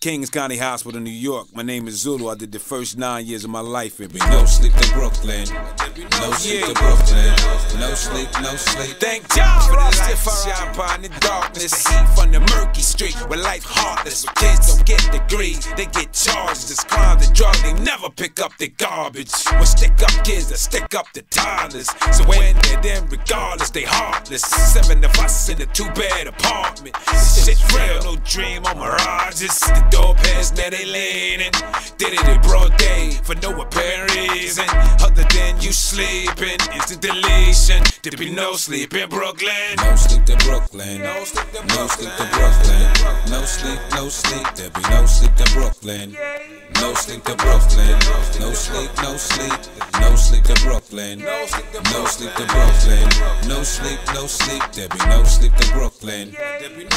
Kings County Hospital, New York. My name is Zulu. I did the first 9 years of my life here. No sleep to Brooklyn. No sleep to Brooklyn. No sleep, no sleep. Thank God for the light shine upon the darkness. The heat from the murky street where life heartless. Where kids don't get degrees, they get charged. It's crime, the drug, they never pick up the garbage. We'll stick up kids that stick up the toddlers. So when they're them, regardless, they heartless. 7 of us in a 2-bed apartment. Shit real, no dream or mirages. The doorpads, now they leaning. Did it in broad day for no apparent reason other than you sleeping. Instant deletion. There be no sleep in Brooklyn. No sleep to Brooklyn. No sleep to Brooklyn. No sleep, no sleep. There be no sleep to Brooklyn. No sleep to Brooklyn. No sleep, no sleep. No sleep to Brooklyn. No sleep to Brooklyn. No sleep, no sleep. There be no sleep to Brooklyn.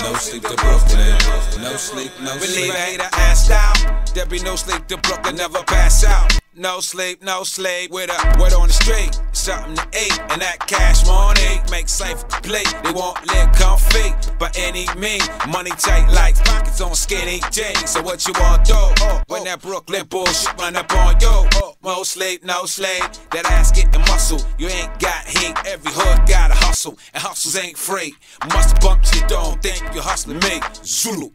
No sleep to Brooklyn. No sleep, no sleep. Believe I hate her assed out. There be no sleep to Brooklyn, never pass out. No sleep, no sleep. With a word on the street, something to eat, and that cash money makes life complete. They won't live comfy by any means. Money tight like pockets on skinny jeans. So what you want to do when that Brooklyn bullshit run up on you? No sleep, no sleep. That ass getting muscle. You ain't got heat. Every hood got a hustle, and hustles ain't free. Must bump you, don't think you're hustling me. Zulu.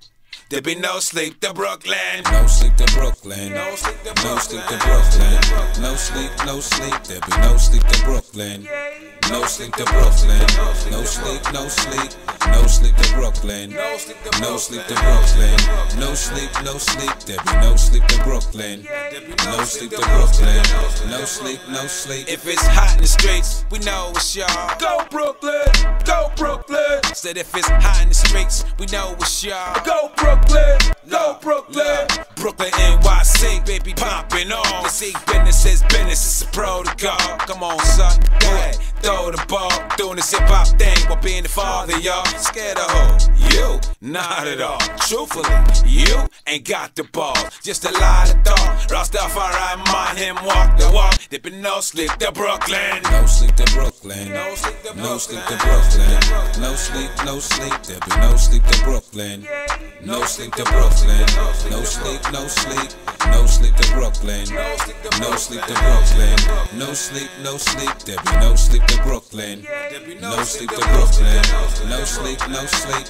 There be no sleep to Brooklyn. No sleep to Brooklyn. No sleep to Brooklyn. No sleep, no sleep. There be no sleep to Brooklyn. No sleep to Brooklyn. No sleep, no sleep. No sleep to Brooklyn. No sleep to Brooklyn. No sleep, no sleep. There be no sleep to Brooklyn. No sleep to Brooklyn. No sleep, no sleep. If it's hot in the streets, we know it's y'all. Go Brooklyn, go Brooklyn. Said if it's hot in the streets, we know it's y'all. Go Brooklyn, go Brooklyn. Brooklyn, NYC, baby, popping on. This ain't business, is business, it's a protocol. Come on, son, go ahead, throw the ball. Doing this hip-hop thing while being the father, y'all. Scared of who? You? Not at all. Truthfully, you ain't got the ball. Just a lot of thought. Rastafari, mind him, walk the walk. There be no sleep to Brooklyn. No sleep to Brooklyn. No sleep to Brooklyn. No sleep, no sleep. There be no sleep to Brooklyn. No sleep to Brooklyn. No sleep, no sleep. No sleep to Brooklyn. No sleep to Brooklyn. No sleep, no sleep. There be no sleep to Brooklyn. No sleep to Brooklyn. No sleep, no sleep.